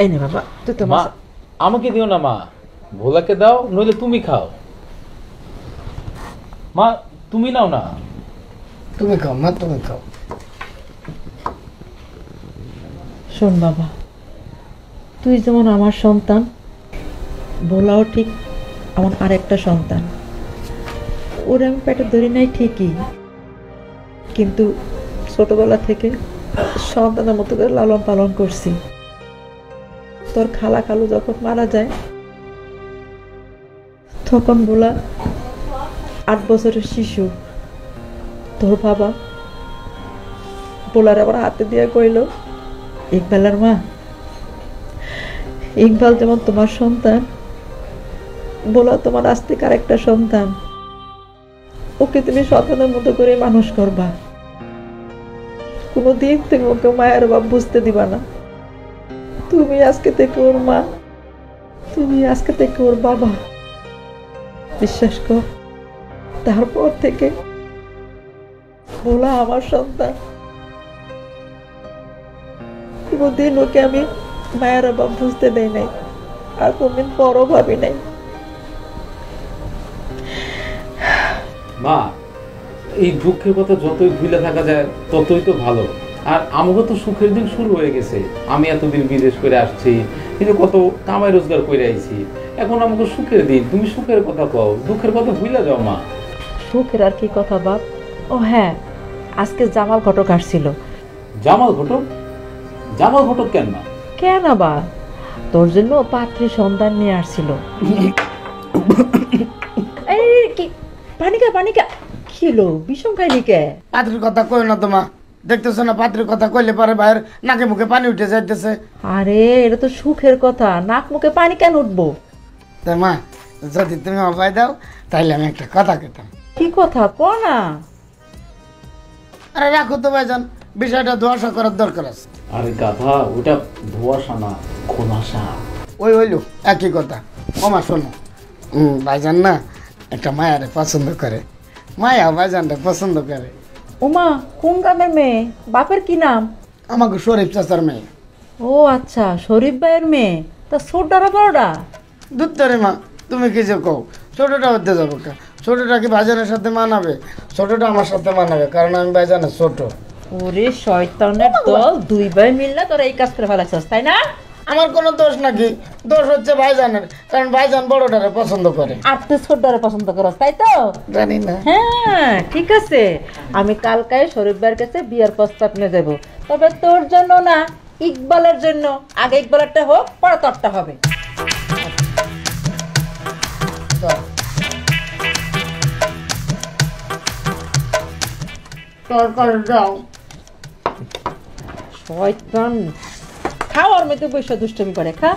এই নে বাবা, তুই তো মা আমাকে দিও না মা, ভোলাকে দাও, নইলে তুমি খাও। মা তুমি নাও না। তুমি খাও মা, তুমি খাও। শোন বাবা, তুই যেমন আমার সন্তান, ভোলাও ঠিক আমার আরেকটা সন্তান। ওরে আমি পেটে ধরি নাই ঠিকই, কিন্তু ছোটবেলা থেকে সন্তানের মতো করে লালন পালন করছি। তোর খালা খালু যখন মারা যায় তখন ভোলা 8 বছরের শিশু। তোর বাবা ভোলার আবার হাতে দিয়ে কইল, ইকবালের মা, ইকবাল যেমন তোমার সন্তান, ভোলা তোমার আজ থেকে আরেকটা সন্তান। ওকে তুমি সন্তানের মতো করে মানুষ করবা, কোনোদিন তুমি ওকে মায়ের বাপ বুঝতে দিবা না। তুমি আজকে থেকে ওর মা, তুমি আজকে থেকে ওর বাবা। বিশ্বাস কর, তারপর থেকে ভোলা আমার সন্তান। কোনোদিন ওকে আমি মায়ের বাপ বুঝতে দেই নাই, আর কোনদিন পরও ভাবি নাই। মা এই দুঃখের কথা যতই ভুলে থাকা যায় ততই তো ভালো। আর আমাকে তো সুখের দিন শুরু হয়ে গেছে। আমি এতদিন বিদেশ করে আসছি, কিন্তু কত কামাই রোজগার করে আইছি, এখন আমাকে সুখের দিন। তুমি সুখের কথা কও, দুঃখের কথা ভুলে যাও মা। সুখের আর কি কথা বাপ। ও হ্যাঁ, আজকে জামাল ঘটক আসছিল। জামাল ঘটক? জামাল ঘটক কেন মা? কেন বা, তোর জন্য পাত্রী সন্ধান নিয়ে আসছিল। এই কি পানিকা পানিকা খিলো বিষম খাইলি কে? পাত্রের কথা কই না তোমা, দেখতেছো না পাত্রের কথা কইলে পারে ভাইয়ের নাকে মুখে পানি উঠে যাইতেছে। আরে এটা তো সুখের কথা, নাক মুখে পানি কেন উঠবো? তাই মা, যদি তুমি অভয় দাও তাইলে আমি একটা কথা কইতাম। কি কথা ক না? আরে রাখো তো ভাইজান, বিষয়টা ধোয়াশা করার দরকার আছে। আরে গাধা, ওটা ধোঁয়াশা না, খোলাসা। ওই হইলো একই কথা। ওমা শোনো, ভাইজান না একটা মায়ারে পছন্দ করে, মায়া ভাইজানটা পছন্দ করে। ওমা, কোন গ্রামের মেয়ে? বাপের কি নাম? আমাকে শরীফ চাচার মেয়ে। ও আচ্ছা, শরীফ ভাইয়ের মেয়ে। তা ছোটরা বড়রা? দুধরে মা, তুমি কি যে কও, ছোটটা হতে যাবো কা? ছোটটা কি ভাইজানের সাথে মানাবে? ছোটটা আমার সাথে মানাবে, কারণ আমি ভাইজানের ছোট। ওরে শয়তানের দল, দুই ভাই মিললে তোরা এই কাজ করে ফেলাচ্ছিস, তাই না? আমার কোনো দোষ নাকি? দোষ হচ্ছে ভাইজানের, কারণ ভাইজান বড়টারে পছন্দ করে। আর তুই ছোটরা পছন্দ করস, তাই তো? জানি না। হ্যাঁ ঠিক আছে, আমি কালকায় শরীফ ভাইয়ের কাছে বিয়ার প্রস্তাব নিয়ে যাবো। তবে তোর জন্য না, ইকবালের জন্য। আগে ইকবালেরটা হোক, পরে তোরটা হবে। যাও। শয়তান খাওয়ার মধ্যে বসে দুষ্টমি করে, খা।